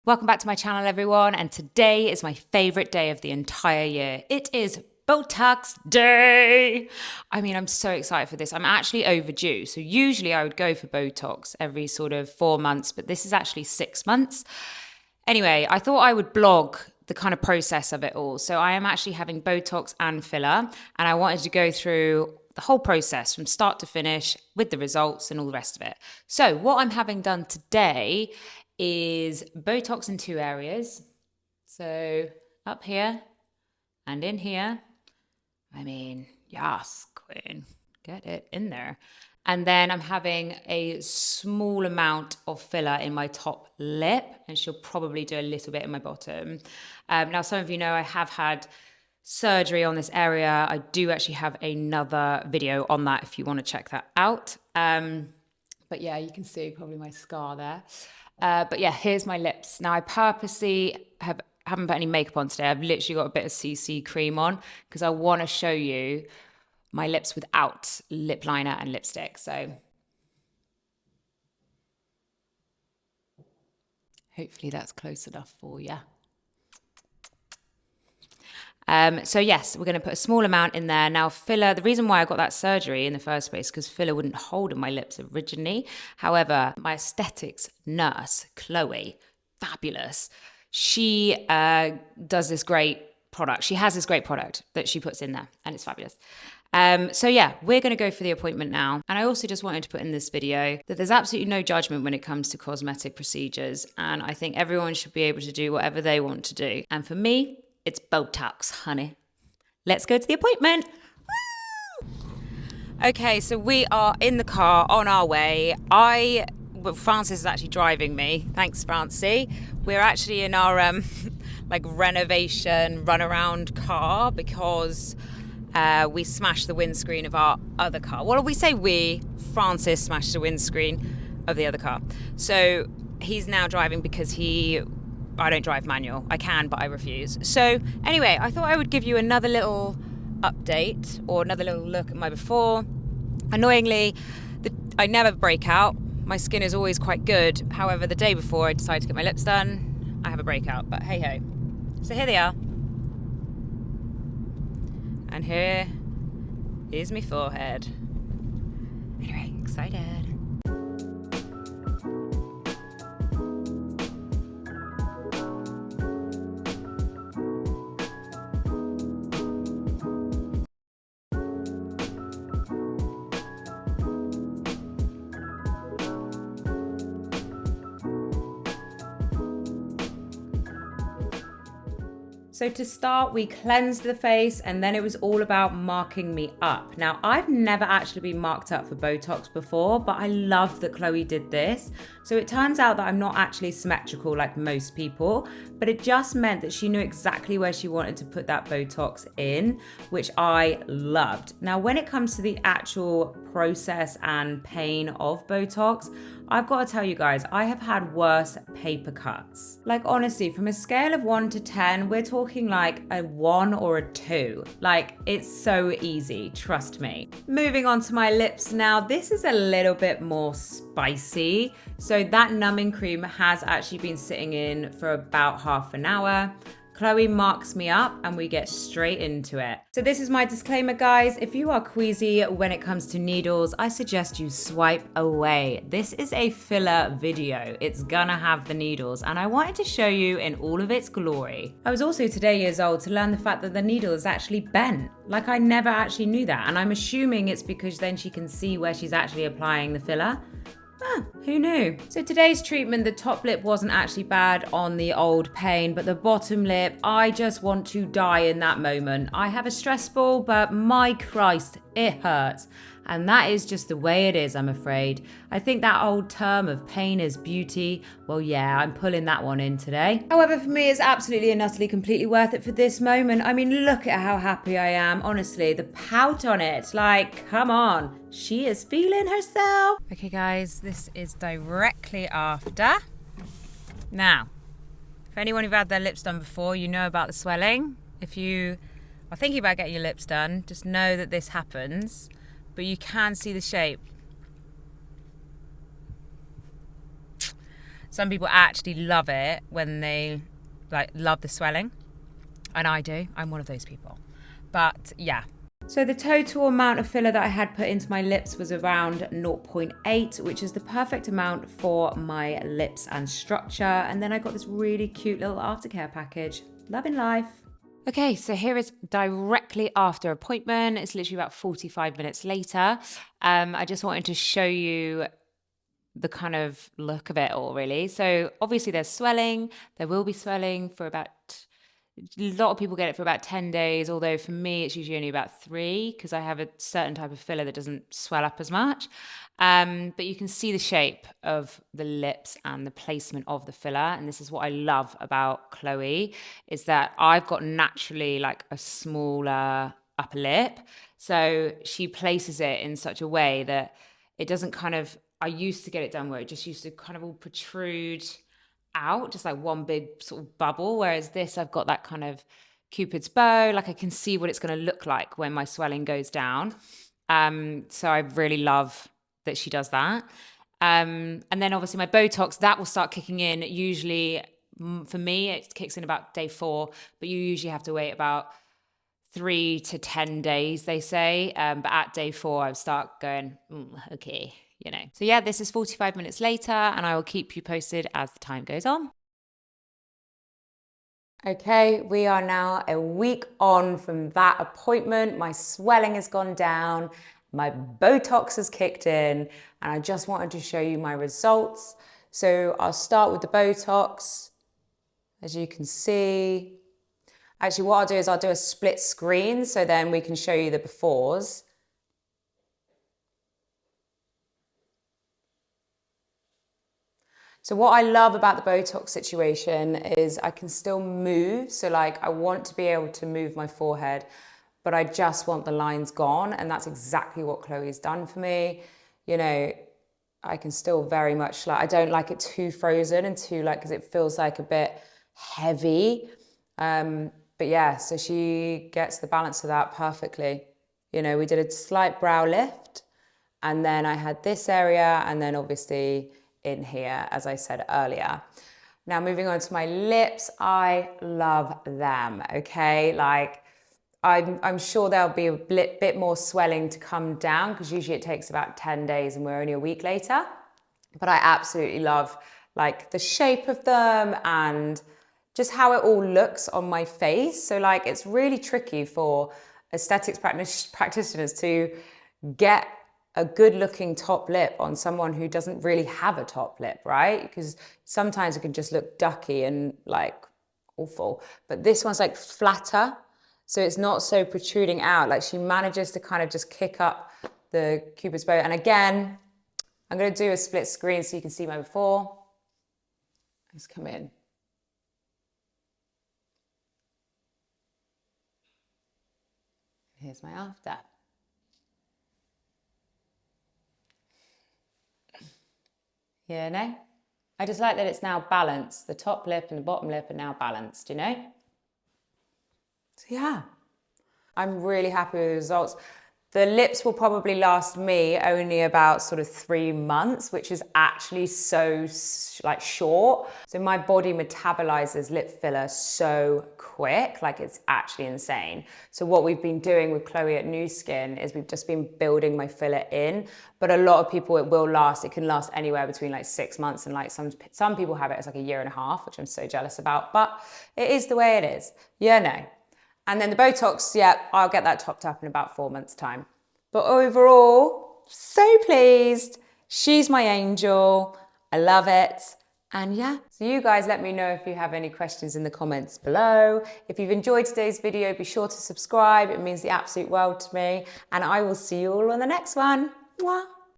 Welcome back to my channel, everyone, and today is my favorite day of the entire year. It is Botox day. I mean, I'm so excited for this. I'm actually overdue. So usually I would go for Botox every sort of 4 months, but this is actually 6 months. Anyway, I thought I would blog the kind of process of it all. So I am actually having Botox and filler, and I wanted to go through the whole process from start to finish with the results and all the rest of it. So what I'm having done today is Botox in 2 areas. So up here and in here. I mean, yes, queen, get it in there. And then I'm having a small amount of filler in my top lip, and she'll probably do a little bit in my bottom. Now, some of you know I have had surgery on this area. I do actually have another video on that if you want to check that out. But yeah, you can see probably my scar there. But yeah, here's my lips. Now I purposely haven't put any makeup on today. I've literally got a bit of CC cream on because I want to show you my lips without lip liner and lipstick. So hopefully that's close enough for you. So yes, we're going to put a small amount in there. Now filler, the reason why I got that surgery in the first place, because filler wouldn't hold in my lips originally. However, my aesthetics nurse, Chloe, fabulous. She does this great product. She has this great product that she puts in there and it's fabulous. So yeah, we're going to go for the appointment now. And I also just wanted to put in this video that there's absolutely no judgment when it comes to cosmetic procedures. And I think everyone should be able to do whatever they want to do. And for me, it's Botox, honey. Let's go to the appointment. Woo! Okay, so we are in the car on our way. Francis is actually driving me. Thanks, Francie. We're actually in our like renovation runaround car because we smashed the windscreen of our other car. Well, we say Francis smashed the windscreen of the other car. So he's now driving because I don't drive manual. I can, but I refuse. So anyway, I thought I would give you another little update or another little look at my before. Annoyingly, I never break out. My skin is always quite good. However, the day before I decided to get my lips done, I have a breakout, but hey ho. So here they are. And here is my forehead. Anyway, excited. So to start, we cleansed the face and then it was all about marking me up. Now, I've never actually been marked up for Botox before, but I love that Chloe did this. So it turns out that I'm not actually symmetrical like most people, but it just meant that she knew exactly where she wanted to put that Botox in, which I loved. Now, when it comes to the actual process and pain of Botox, I've got to tell you guys, I have had worse paper cuts. Like honestly, from a scale of 1 to 10, we're talking like a 1 or a 2. Like it's so easy, trust me. Moving on to my lips now, this is a little bit more spicy. So that numbing cream has actually been sitting in for about half an hour. Chloe marks me up and we get straight into it. So this is my disclaimer, guys. If you are queasy when it comes to needles, I suggest you swipe away. This is a filler video. It's gonna have the needles and I wanted to show you in all of its glory. I was also today years old to learn the fact that the needle is actually bent. Like I never actually knew that, and I'm assuming it's because then she can see where she's actually applying the filler. Who knew? So today's treatment, the top lip wasn't actually bad on the old pain, but the bottom lip, I just want to die in that moment. I have a stress ball, but my Christ, it hurts. And that is just the way it is, I'm afraid. I think that old term of pain is beauty, well, yeah, I'm pulling that one in today. However, for me, it's absolutely and utterly completely worth it for this moment. I mean, look at how happy I am. Honestly, the pout on it, like, come on. She is feeling herself. Okay, guys, this is directly after. Now, for anyone who've had their lips done before, you know about the swelling. If you are thinking about getting your lips done, just know that this happens. But you can see the shape. Some people actually love it when they like love the swelling, and I do. I'm one of those people. But yeah. So the total amount of filler that I had put into my lips was around 0.8, which is the perfect amount for my lips and structure. And then I got this really cute little aftercare package. Loving life. Okay, so here is directly after appointment. It's literally about 45 minutes later. I just wanted to show you the kind of look of it all, really. So obviously there's swelling. There will be swelling for about, a lot of people get it for about 10 days, although for me it's usually only about 3 because I have a certain type of filler that doesn't swell up as much. But you can see the shape of the lips and the placement of the filler. And this is what I love about Chloe, is that I've got naturally like a smaller upper lip. So she places it in such a way that it doesn't kind of, I used to get it done where it just used to kind of all protrude out, just like one big sort of bubble. Whereas this, I've got that kind of Cupid's bow, like I can see what it's going to look like when my swelling goes down. So I really love that she does that. And then obviously my Botox, that will start kicking in usually, for me, it kicks in about day 4, but you usually have to wait about 3 to 10 days, they say. But at day 4, I would start going, okay, you know. So yeah, this is 45 minutes later, and I will keep you posted as the time goes on. Okay, we are now a week on from that appointment. My swelling has gone down, my Botox has kicked in, and I just wanted to show you my results. So I'll start with the Botox. As you can see, actually what I'll do is I'll do a split screen so then we can show you the befores. So what I love about the Botox situation is I can still move. So like I want to be able to move my forehead, but I just want the lines gone. And that's exactly what Chloe's done for me. You know, I can still very much like, I don't like it too frozen and too like, because it feels like a bit heavy. But yeah, so she gets the balance of that perfectly. You know, we did a slight brow lift, and then I had this area, and then obviously in here, as I said earlier. Now moving on to my lips, I love them, okay? Like I'm sure there'll be a bit more swelling to come down because usually it takes about 10 days and we're only a week later. But I absolutely love like the shape of them and just how it all looks on my face. So like it's really tricky for aesthetics practitioners to get a good looking top lip on someone who doesn't really have a top lip, right? Because sometimes it can just look ducky and like awful. But this one's like flatter, so it's not so protruding out. Like she manages to kind of just kick up the Cupid's bow. And again, I'm going to do a split screen so you can see my before. Let's come in. Here's my after. Yeah, no? I just like that it's now balanced. The top lip and the bottom lip are now balanced, you know? So yeah, I'm really happy with the results. The lips will probably last me only about sort of 3 months, which is actually so like short. So my body metabolizes lip filler so quick, like it's actually insane. So what we've been doing with Chloe at New Skin is we've just been building my filler in, but a lot of people it will last. It can last anywhere between like 6 months and like some people have it as like 1.5 years, which I'm so jealous about, but it is the way it is. Yeah, no. And then the Botox, yeah, I'll get that topped up in about 4 months' time. But overall, so pleased. She's my angel. I love it. And yeah, so you guys let me know if you have any questions in the comments below. If you've enjoyed today's video, be sure to subscribe. It means the absolute world to me. And I will see you all on the next one. Mwah.